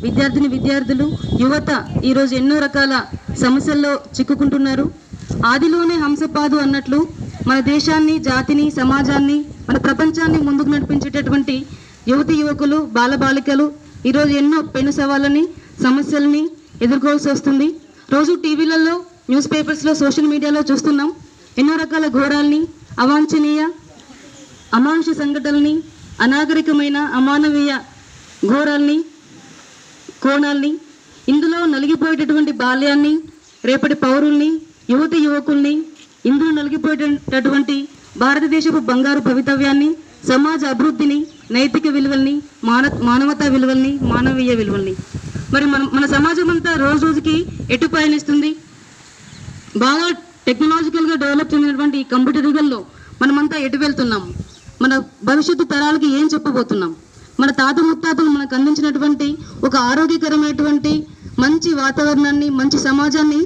విద్యార్థులు యువత ఈరోజు ఎన్నో రకాల సమస్యల్లో చిక్కుకుంటున్నారు. ఆదిలోనే హంసపాదు అన్నట్లు మన దేశాన్ని, జాతిని, సమాజాన్ని, మన ప్రపంచాన్ని ముందుకు నడిపించేటటువంటి యువకులు, బాలబాలికలు ఈరోజు ఎన్నో పెను సవాళ్ళని, సమస్యల్ని ఎదుర్కోవాల్సి వస్తుంది. రోజు టీవీలలో, న్యూస్ పేపర్స్లో, సోషల్ మీడియాలో చూస్తున్నాం ఎన్నో రకాల ఘోరాల్ని, అవాంఛనీయ, అమానుష సంఘటనల్ని, అనాగరికమైన, అమానవీయ ఘోరాల్ని, కోణాల్ని, ఇందులో నలిగిపోయేటటువంటి బాల్యాన్ని, రేపటి పౌరుల్ని, యువకుల్ని, ఇందులో నలిగిపోయేటటువంటి భారతదేశపు బంగారు భవితవ్యాన్ని, సమాజ అభివృద్ధిని, నైతిక విలువల్ని, మానవతా విలువల్ని, మానవీయ విలువల్ని మరి మన సమాజం అంతా రోజు రోజుకి ఎటు పయనిస్తుంది? బాగా టెక్నాలజికల్గా డెవలప్ చెందినటువంటి ఈ కంప్యూటర్ యుగంలో మనమంతా ఎటు వెళ్తున్నాం? మన భవిష్యత్తు తరాలకి ఏం చెప్పబోతున్నాం? మన తాత ముత్తాతలు మనకు అందించినటువంటి ఒక ఆరోగ్యకరమైనటువంటి మంచి వాతావరణాన్ని, మంచి సమాజాన్ని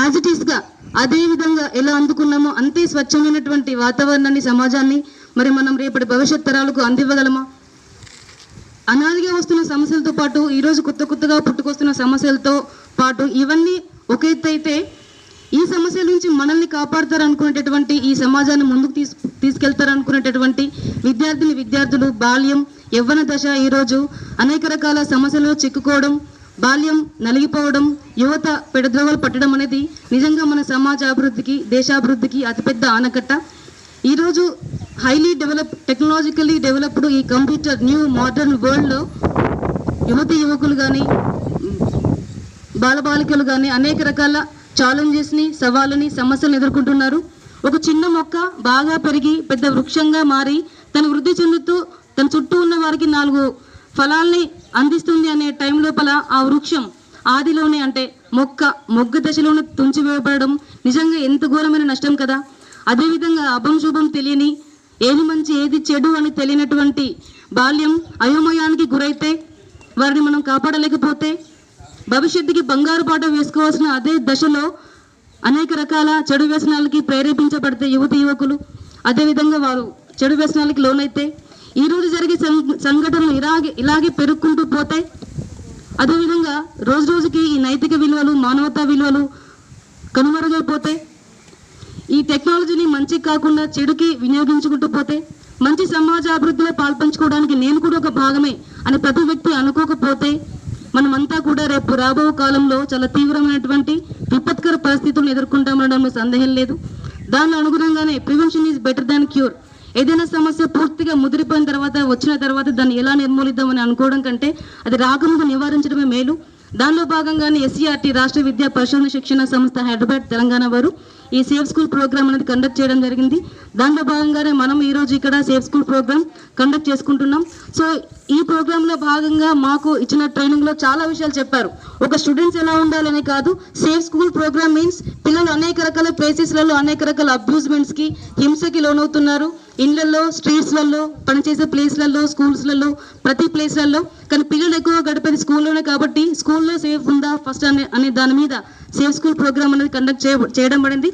యాజ్ ఇట్ ఈస్గా అదే విధంగా ఎలా అందుకున్నామో అంతే స్వచ్ఛమైనటువంటి వాతావరణాన్ని, సమాజాన్ని మరి మనం రేపటి భవిష్యత్ తరాలకు అందివ్వగలమా? అనాదిగా వస్తున్న సమస్యలతో పాటు ఈరోజు కొత్తగా పుట్టుకొస్తున్న సమస్యలతో పాటు ఇవన్నీ ఒక ఎత్తు అయితే, ఈ సమస్యల నుంచి మనల్ని కాపాడుతారనుకునేటటువంటి, ఈ సమాజాన్ని ముందుకు తీసుకెళ్తారనుకునేటటువంటి విద్యార్థులు బాల్యం, యవ్వన దశ ఈరోజు అనేక రకాల సమస్యలు చిక్కుకోవడం, బాల్యం నలిగిపోవడం, యువత పెడద్రోవలు పట్టడం అనేది నిజంగా మన సమాజ అభివృద్ధికి, దేశాభివృద్ధికి అతిపెద్ద ఆనకట్ట. ఈరోజు హైలీ టెక్నాలజికల్లీ డెవలప్డ్ ఈ కంప్యూటర్ న్యూ మోడర్న్ వరల్డ్లో యువకులు కానీ, బాలబాలికలు కానీ అనేక రకాల ఛాలెంజెస్ని, సవాళ్ళని, సమస్యలను ఎదుర్కొంటున్నారు. ఒక చిన్న మొక్క బాగా పెరిగి పెద్ద వృక్షంగా మారి తను వృద్ధి చెందుతూ తన చుట్టూ ఉన్న వారికి 4 ఫలాల్ని అందిస్తుంది అనే టైం లోపల ఆ వృక్షం ఆదిలోనే, అంటే మొగ్గ దశలోనే తుంచివేయబడడం నిజంగా ఎంత ఘోరమైన నష్టం కదా. అదేవిధంగా అభం శుభం తెలియని, ఏది మంచి ఏది చెడు అని తెలియనటువంటి బాల్యం అయోమయానికి గురైతే, వారిని మనం కాపాడలేకపోతే, భవిష్యత్తుకి బంగారు బాట వేసుకోవాల్సిన అదే దశలో అనేక రకాల చెడు వ్యసనాలకి ప్రేరేపించబడితే యువకులు, అదేవిధంగా వారు చెడు వ్యసనాలకి లోనైతే, ఈరోజు జరిగే సంఘటనలు ఇలాగే పెరుగుకుంటూ పోతే, అదేవిధంగా రోజు రోజుకి ఈ నైతిక విలువలు, మానవతా విలువలు కనుమరుగైపోతే, ఈ టెక్నాలజీని మంచికి కాకుండా చెడుకి వినియోగించుకుంటూ పోతే, మంచి సమాజ అభివృద్ధిలో పాల్పంచుకోవడానికి నేను కూడా ఒక భాగమే అని ప్రతి వ్యక్తి అనుకోకపోతే, మనమంతా కూడా రేపు రాబో కాలంలో చాలా తీవ్రమైనటువంటి విపత్కర పరిస్థితులను ఎదుర్కొంటామనడంలో సందేహం లేదు. దానిలో అనుగుణంగానే prevention is better than cure. ఏదైనా సమస్య పూర్తిగా ముదిరిపోయిన తర్వాత, వచ్చిన తర్వాత దాన్ని ఎలా నిర్మూలిద్దామని అనుకోవడం కంటే అది రాకముందు నివారించడమే మేలు. దానిలో భాగంగానే SCRT రాష్ట్ర విద్యా పరిశోధన శిక్షణ సంస్థ హైదరాబాద్, తెలంగాణ వారు ఈ సేఫ్ స్కూల్ ప్రోగ్రామ్ అనేది కండక్ట్ చేయడం జరిగింది. దానిలో భాగంగానే మనం ఈరోజు ఇక్కడ సేఫ్ స్కూల్ ప్రోగ్రామ్ కండక్ట్ చేసుకుంటున్నాం. సో ఈ ప్రోగ్రాంలో భాగంగా మాకు ఇచ్చిన ట్రైనింగ్లో చాలా విషయాలు చెప్పారు. ఒక స్టూడెంట్స్ ఎలా ఉండాలని కాదు, సేఫ్ స్కూల్ ప్రోగ్రామ్ మీన్స్ పిల్లలు అనేక రకాల ప్లేసెస్లలో అనేక రకాల అబ్యూజ్మెంట్స్కి, హింసకి లోనవుతున్నారు. ఇళ్లలో, స్ట్రీట్స్లలో, పనిచేసే ప్లేస్లలో, స్కూల్స్లలో, ప్రతి ప్లేస్లలో. కానీ పిల్లలు ఎక్కువ గడిపేది స్కూల్లోనే కాబట్టి స్కూల్లో సేఫ్ ఉందా ఫస్ట్ అనే దాని మీద సేఫ్ స్కూల్ ప్రోగ్రామ్ అనేది కండక్ట్ చేయడం పడింది.